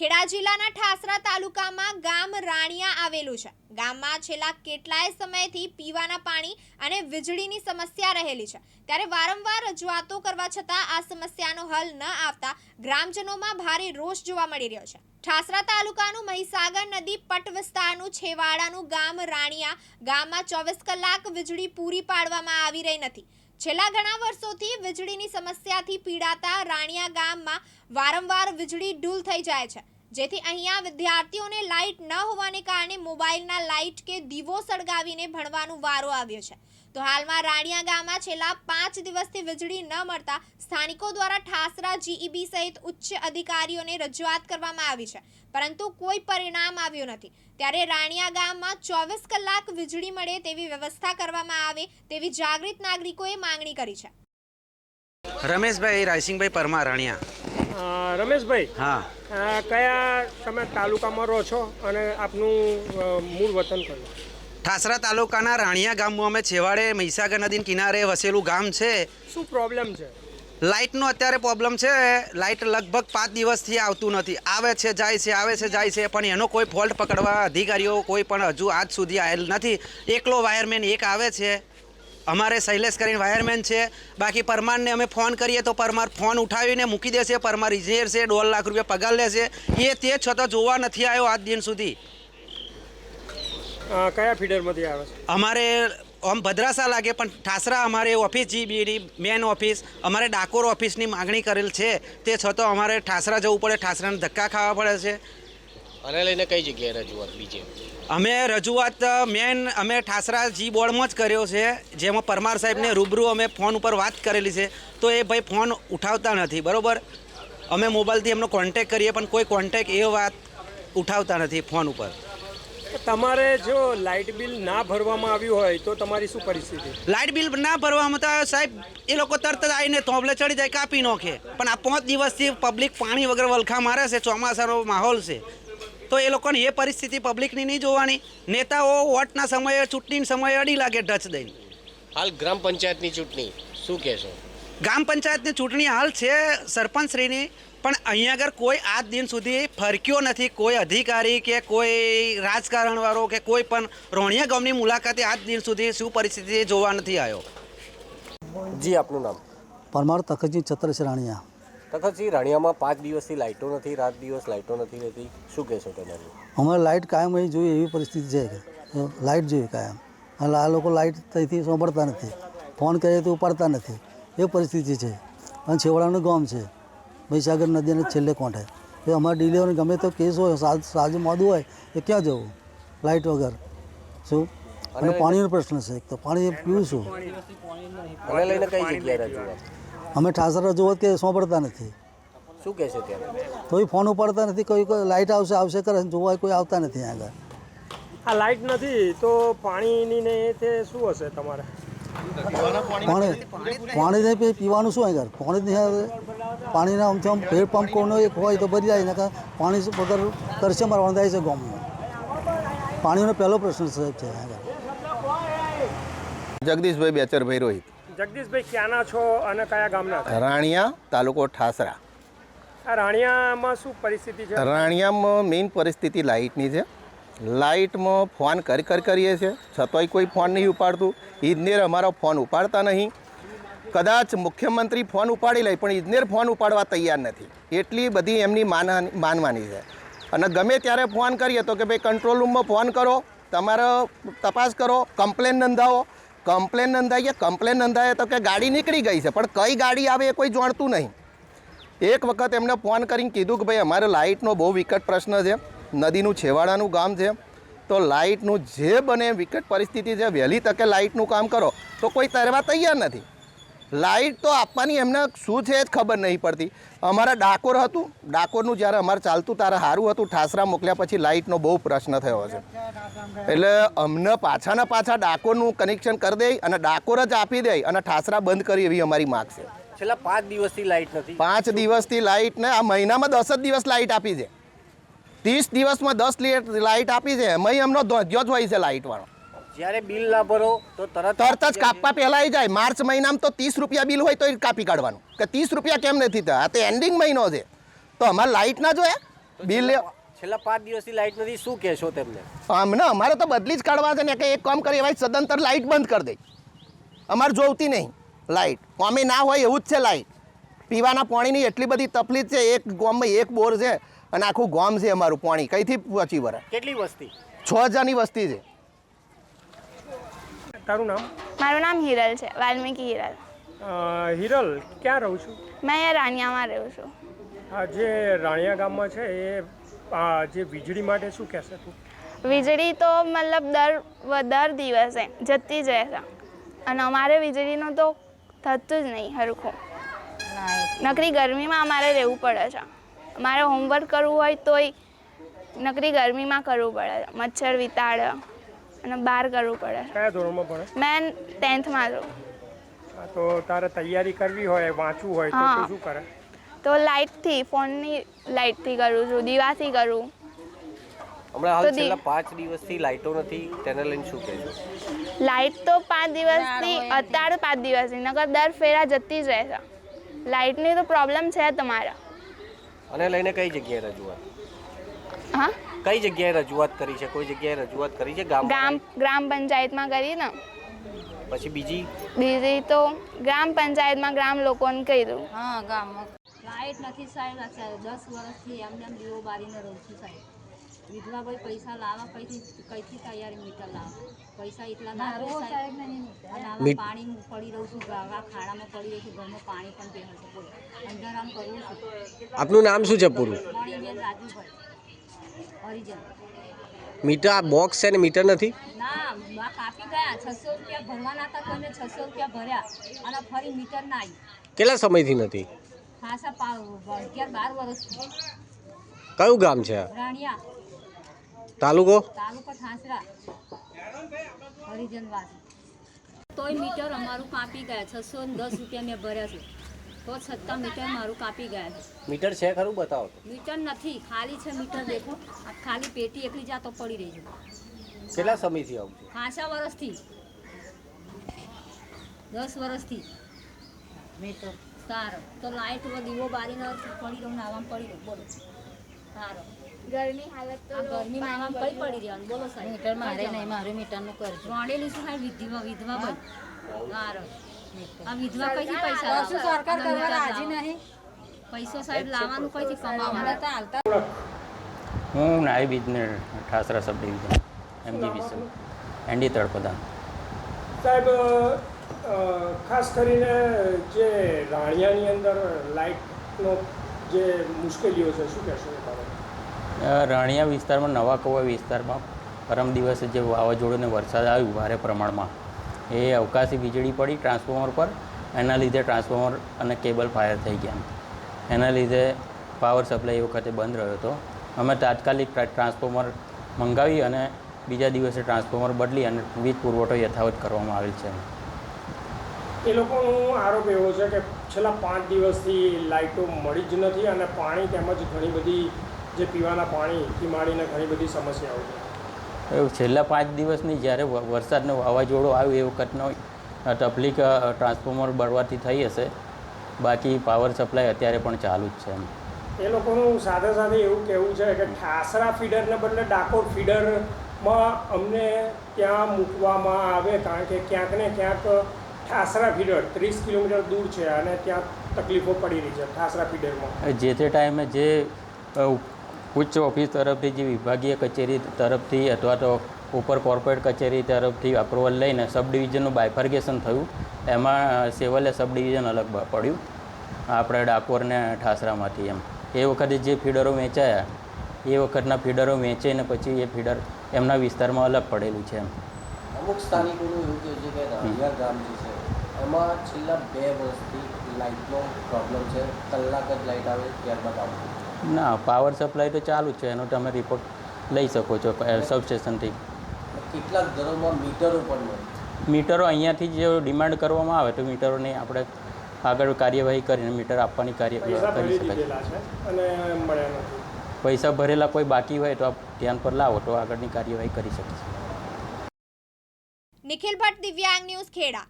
ખેડા જિલ્લાના ઠાસરા તાલુકામાં ગામ રાણિયા આવેલું છે। ગામમાં છેલ્લા કેટલાય સમયથી પીવાના પાણી અને વીજળીની સમસ્યા રહેલી છે। ત્યારે વારંવાર રજૂઆતો કરવા છતાં આ સમસ્યાનો હલ ન આવતા ગ્રામજનોમાં ભારે રોષ જોવા મળી રહ્યો છે। ઠાસરા તાલુકાનું મહીસાગર નદી પટ વિસ્તારનું છેવાડાનું ગામ રાણિયા ગામમાં 24 કલાક વીજળી પૂરી પાડવામાં આવી રહી નથી। છેલ્લા ઘણા વર્ષોથી વીજળીની સમસ્યાથી પીડાતા રાણિયા ગામમાં વારંવાર વીજળી ડૂલ થઈ જાય છે, જેથી અહીંયા વિદ્યાર્થીઓને લાઇટ ન હોવાને કારણે મોબાઈલના લાઇટ કે દીવો સળગાવીને ભણવાનો વારો આવ્યો છે। તો હાલમાં રાણિયા ગામમાં છેલ્લા 5 દિવસથી વીજળી ન મળતા સ્થાનિકો દ્વારા ઠાસરા જીઈબી સહિત ઉચ્ચ અધિકારીઓને રજૂઆત કરવામાં આવી છે, પરંતુ કોઈ પરિણામ આવ્યું નથી। ત્યારે રાણિયા ગામમાં 24 કલાક વીજળી મળે તેવી વ્યવસ્થા કરવામાં આવે તેવી જાગૃત નાગરિકોએ માંગણી કરી છે। રમેશભાઈ રાયસિંગભાઈ પરમાર રાણિયા। રમેશભાઈ, હા, કયા તમે તાલુકામાં રહો છો અને આપનું મૂળ વતન કયું? ઠાસરા તાલુકાના રાણિયા ગામમાં અમે છેવાડે મહીસાગર નદીના કિનારે વસેલું ગામ છે। શું પ્રોબ્લેમ છે? લાઇટનો અત્યારે પ્રોબ્લેમ છે। લાઇટ લગભગ 5 દિવસથી આવતું નથી, આવે છે જાય છે, આવે છે જાય છે, પણ એનો કોઈ ફોલ્ટ પકડવા અધિકારીઓ કોઈ પણ હજુ આજ સુધી આવેલ નથી। એકલો વાયરમેન એક આવે છે, અમારે શૈલેષ કરીને વાયરમેન છે। બાકી પરમારને અમે ફોન કરીએ તો પરમાર ફોન ઉઠાવીને મૂકી દેશે। પરમાર ઇજનેર છે, 1.5 લાખ રૂપિયા પગાર લેશે, એ તે છતાં જોવા નથી આવ્યો આજ દિન સુધી। કયા ફીડરમાંથી આવે છે? અમારે આમ ભદ્રાસા લાગે, પણ ઠાસરા અમારે ઓફિસ જીબીની મેન ઓફિસ, અમારે ડાકોર ઓફિસની માગણી કરેલ છે, તે છતાં અમારે ઠાસરા જવું પડે, ઠાસરાને ધક્કા ખાવા પડે છે। આને લઈને કઈ જગ્યાએ રજૂઆત બીજે? અમે રજૂઆત મેન અમે ઠાસરા જી બોર્ડમાં જ કર્યો છે, જેમાં પરમાર સાહેબને રૂબરૂ અમે ફોન ઉપર વાત કરેલી છે, તો એ ભાઈ ફોન ઉઠાવતા નથી, બરાબર। અમે મોબાઈલથી એમનો કોન્ટેક કરીએ પણ કોઈ કોન્ટેક એ વાત ઉઠાવતા નથી ફોન ઉપર। તમારે જો લાઇટ બિલ ના ભરવામાં આવ્યું હોય તો તમારી શું પરિસ્થિતિ? લાઇટ બિલ ના ભરવામાં તો સાહેબ એ લોકો તરત જ આવીને થોભલે ચડી જાય, કાપી નાખે। પણ આ 5 દિવસથી પબ્લિક પાણી વગર વલખા મારે છે, ચોમાસાનો માહોલ છે, તો એ લોકોને એ પરિસ્થિતિ પબ્લિકની નહીં જોવાની। નેતાઓ વોટના સમયે ચૂંટણીના સમયે અડી લાગે ટચ દઈને। હાલ ગ્રામ પંચાયતની ચૂંટણી શું કહેશો? ગ્રામ પંચાયતની ચૂંટણી હાલ છે સરપંચશ્રીની, પણ અહીંયા આગળ કોઈ આજ દિન સુધી ફરક્યો નથી, કોઈ અધિકારી કે કોઈ રાજકારણવાળો કે કોઈ પણ રોણિયા ગામની મુલાકાતે આજ દિન સુધી શું પરિસ્થિતિ જોવા નથી આવ્યો। જી, આપનું નામ? પરમાર તખતજી છત્રસ રાણિયા। તખતજી, રાણિયામાં 5 દિવસથી લાઇટો નથી, રાત દિવસ લાઇટો નથી રહેતી, શું કહેશો તમારું? અમારે લાઇટ કાયમ અહીં જોઈએ એવી પરિસ્થિતિ છે કે લાઇટ જોઈએ કાયમ, એટલે આ લોકો લાઇટ ત્યાંથી સાંભળતા નથી, ફોન કરીએ તો ઉપાડતા નથી, એ પરિસ્થિતિ છે। અને છેવાડાનું ગામ છે, મહીસાગર નદીને છેલ્લે કોંઠે, એ અમારે ડિલિવરી ગમે તો કેસ હોય, સાજુ મોડું હોય એ ક્યાં જવું લાઇટ વગર? શું? અને પાણીનો પ્રશ્ન છે, એક તો પાણી પીવું છું। આને લઈને કઈ જગ્યાએ રજૂઆત? અમે ઠાસર રજૂઆત કે સાંભળતા નથી, શું કહેશે ત્યાં? કોઈ ફોન ઉપાડતા નથી, કોઈ લાઇટ આવશે કરે, જોવા કોઈ આવતા નથી આગળ। આ લાઇટ નથી તો પાણીની ને તે શું હશે તમારે? પાણી નહીં પીવાનું શું આગળ? પાણી જ નહીં, પાણીના આમથી આમ ભેળ પંપ કોનો એક હોય તો ભરી જાય ને, પાણી વગર કરશે મારવાનું થાય છે ગામમાં। પાણીનો પહેલો પ્રશ્ન છે આગળ। જગદીશભાઈ બેચરભાઈ રોહિત। જગદીશભાઈ, ક્યાંના છો અને કયા ગામના? રાણિયા, તાલુકો ઠાસરા। આ રાણિયામાં શું પરિસ્થિતિ છે? રાણિયામાં મેઇન પરિસ્થિતિ લાઇટની છે। લાઇટમાં ફોન કરીએ છીએ, છતાંય કોઈ ફોન નહીં ઉપાડતું। ઇજનેર અમારો ફોન ઉપાડતા નહીં। કદાચ મુખ્યમંત્રી ફોન ઉપાડી લે, પણ ઇજનેર ફોન ઉપાડવા તૈયાર નથી। એટલી બધી એમની માનવાની છે। અને ગમે ત્યારે ફોન કરીએ તો કે ભાઈ કંટ્રોલ રૂમમાં ફોન કરો, તમારે તપાસ કરો, કમ્પ્લેન નોંધાવો। કમ્પ્લેન નોંધાઈએ તો કે ગાડી નીકળી ગઈ છે, પણ કઈ ગાડી આવે એ કોઈ જાણતું નહીં। એક વખત એમને ફોન કરીને કીધું કે ભાઈ અમારે લાઇટનો બહુ વિકટ પ્રશ્ન છે, નદીનું છેવાડાનું ગામ છે, તો લાઇટનું જે બને વિકટ પરિસ્થિતિ છે, વહેલી તકે લાઇટનું કામ કરો, તો કોઈ તરવા તૈયાર નથી। લાઇટ તો આપવાની એમને શું છે જ ખબર નહીં પડતી। અમારા ડાકોર હતું, ડાકોરનું જ્યારે અમારે ચાલતું ત્યારે સારું હતું, ઠાસરા મોકલ્યા પછી લાઇટનો બહુ પ્રશ્ન થયો છે, એટલે અમને પાછા ડાકોરનું કનેક્શન કરી દે અને ડાકોર જ આપી દે અને ઠાસરા બંધ કરી એવી અમારી માગ છે। છેલ્લા 5 દિવસથી લાઇટ નથી? 5 દિવસથી લાઇટ ને આ મહિનામાં 10 જ દિવસ લાઇટ આપી છે। 30 દિવસમાં 10 લાઇટ આપી છે, એમાં એમનો ધોધ્યો જ હોય છે લાઇટવાળો। જ્યારે બિલ ના ભરો તો તરત જ કાપવા પહેલાં આવી જાય। માર્ચ મહિનામાં તો 30 રૂપિયા બિલ હોય તો એ કાપી કાઢવાનું, કે 30 રૂપિયા કેમ નથી થયા? આ તો એન્ડિંગ મહિનો છે, તો અમારે લાઇટ ના જોઈએ? બિલ છેલ્લા 5 દિવસથી લાઇટ નથી, શું કહેશો તેમને? અમને અમારે તો બદલી જ કાઢવા છે ને કે એક કામ કરી ભાઈ સદંતર લાઇટ બંધ કરી દે. અમારે જોવતી નહીં લાઇટ, અમે ના હોય એવું જ છે લાઇટ. પીવાના પાણીની એટલી બધી તકલીફ છે, એક ગામમાં એક બોર છે અને આખું ગામ છે અમારું પાણી કઈથી પહોંચી વળે. કેટલી વસ્તી? 6000ની વસ્તી છે. તારું નામ? મારું નામ હિરલ છે, વાલ્મીકી હિરલ. હિરલ, ક્યાં રહું છું? મેં અહીંયા રાણિયામાં રહું છું. આ જે રાણિયા ગામમાં છે એ જે વીજળી માટે શું કહેશે તું? વીજળી તો મતલબ દર દિવસે જતી જ રહેશે અને અમારે વીજળીનું તો થતું જ નહીં હરખું. નકરી ગરમીમાં અમારે રહેવું પડે છે. અમારે હોમવર્ક કરવું હોય તોય નકરી ગરમીમાં કરવું પડે છે, મચ્છર વિતાડે અને બહાર કરવું પડે. કયા ધોરણમાં ભણે? મેં 10thમાં છું. તો તારે તૈયારી કરવી હોય, વાંચવું હોય તો હા. તું શું કરે? તો લાઇટથી, ફોનની લાઇટથી કરું છું, દીવાથી કરું. હમણાં હાલ તો છેલ્લા 5 દિવસથી લાઇટો નથી, તેને લઈને શું કહેશો? લાઇટ તો 5 દિવસથી, અત્યારે 5 દિવસથી, નકર દર ફેરા જતી જ રહેશે. લાઇટની તો પ્રોબ્લેમ છે તમારા. અને લઈને કઈ જગ્યાએ રજૂઆત? હા, કઈ જગ્યાએ રજૂઆત કરી છે? કોઈ જગ્યાએ રજૂઆત કરી છે ગ્રામ પંચાયતમાં કરી ને, પછી બીજી તો ગ્રામ પંચાયતમાં ગ્રામ લોકોને કહ્યું. હા, ગામમાં લાઇટ નથી સાહેબ. 10 વર્ષથી એમને એમ દીવો બારીને રહું છું સાહેબ. વિધવા ભાઈ પૈસા લાવવા કઈથી તૈયારી મીટર લાવવા પૈસા એટલા ના રહે સાહેબ. અને આમાં પાણી પડી રહું છું, ગાવા ખાડામાં પડી રહું છું, ઘરમાં પાણી પણ બેહે છે. બોલો, અંધારામ કરું છું. આપનું નામ શું છે પૂરું? મણીબેન રાજુભાઈ હરિજન. મીટર આ બોક્સ છે ને મીટર નથી? ના, આ કાપી ગયા. 600 રૂપિયા ભરવાના હતા, કોઈને 600 રૂપિયા ભર્યા અને ફરી મીટર ના આવી. કેટલા સમયથી નથી? ખાસા 11-12 વર્ષથી. કયું ગામ છે આ? રાણિયા તાલુકો? તાલુકો ઠાસરા, હરિજનવાસી. તોય મીટર અમારું કાપી ગયા. 610 રૂપિયા મેં ભર્યા છે, તો છતાં મીટર મારું કાપી ગયા છે. મીટર છે ખરું? બતાવો તો. મીટર નથી, ખાલી છે મીટર. દેખો, આ ખાલી પેટી એકલી જાતો પડી રહી છે. કેટલા સમયથી આવું છે? ખાસા વર્ષથી, 10 વર્ષથી. મીટર સારો તો લાઇટ દીવો બારીને પડી રહ્યો ને આવામાં પડી રહ્યો. બોલો સારો. ગરમી હાલત તો ગરમીમાં આમાં કઈ પડી રહ્યા બોલો સાહેબ? મીટર મારે નહીં, મારું મીટરનું કરજો. રોણેલી શું સાહેબ? વિધવા ભાઈ સારો. આ વિધવા કઈથી પૈસા લાવવા? સરકાર કરવા રાજી નહીં. પૈસો સાહેબ લાવવાનું કઈથી કમાવાનું? હું નાયબ ઇજનેર Thasra sub division MGBC ND Talpada. સાહેબ, ખાસ કરીને જે રાણિયાની અંદર લાઇટનો જે મુશ્કેલીઓ છે શું કહેશો એ બાબતે? રાણિયા વિસ્તારમાં, નવા કવા વિસ્તારમાં પરમ દિવસે જે વાવાઝોડું ને વરસાદ આવ્યું ભારે પ્રમાણમાં, એ અવકાશી વીજળી પડી ટ્રાન્સફોર્મર પર. એના લીધે ટ્રાન્સફોર્મર અને કેબલ ફાયર થઈ ગયા. એના લીધે પાવર સપ્લાય એ વખતે બંધ રહ્યો હતો. અમે તાત્કાલિક ટ્રાન્સફોર્મર મંગાવી અને બીજા દિવસે ટ્રાન્સફોર્મર બદલી અને વીજ પુરવઠો યથાવત કરવામાં આવેલ છે. એ લોકોનો આરોપ એવો છે કે છેલ્લા 5 દિવસથી લાઇટો મળી જ નથી અને પાણી તેમજ ઘણી બધી જે પીવાના પાણીથી માંડીને ઘણી બધી સમસ્યાઓ છે. છેલ્લા 5 દિવસની જ્યારે વરસાદનો વાવાઝોડું આવ્યું એ વખતનો તકલીફ ટ્રાન્સફોર્મર બળવાથી થઈ હશે. બાકી પાવર સપ્લાય અત્યારે પણ ચાલુ જ છે. એ લોકોનું સાથે સાથે એવું કહેવું છે કે ઠાસરા ફીડરને બદલે ડાકોર ફીડરમાં અમને ત્યાં મૂકવામાં આવે, કારણ કે ક્યાંક ને ક્યાંક ઠાસરા ફીડર 30 કિલોમીટર દૂર છે અને ત્યાં તકલીફો પડી રહી છે ઠાસરા ફીડરમાં. જે તે ટાઈમે જે ઉચ્ચ ઓફિસ તરફથી, જે વિભાગીય કચેરી તરફથી અથવા તો ઉપર કોર્પોરેટ કચેરી તરફથી અપ્રુવલ લઈને સબ ડિવિઝનનું બાયફર્ગેશન થયું. એમાં સેવલે સબ ડિવિઝન અલગ પડ્યું આપણે ડાકોર ને ઠાસરામાંથી. એમ એ વખતે જે ફીડરો વેચાયા એ વખતના ફીડરો વેચીને પછી એ ફીડર એમના વિસ્તારમાં અલગ પડેલું છે. એમ અમુક સ્થાનિકોનું એવું કહે છે કે રાણિયા ગામ જે છે એમાં છેલ્લા 2 વર્ષથી લાઇટનો પ્રોબ્લેમ છે. કલાક જ લાઇટ આવે ત્યારબાદ આવતું. ના, પાવર સપ્લાય તો ચાલુ જ છે. એનો તમે રિપોર્ટ લઈ શકો છો સબસ્ટેશનથી. કેટલાક ઘરોમાં મીટરો પણ મળે. મીટરો અહીંયાથી જે ડિમાન્ડ કરવામાં આવે તો મીટરોની આપણે આગળ કાર્યવાહી કરીને મીટર આપવાની પૈસા ભરી કરી શકાય. દીધેલા છે અને મળ્યા નથી. પૈસા ભરેલા કોઈ બાકી હોય તો આપ ધ્યાન પર લાવો તો આગળની કાર્યવાહી કરી શકીશું. નિખિલ ભટ્ટ, દિવ્યાંગ ન્યૂઝ, ખેડા.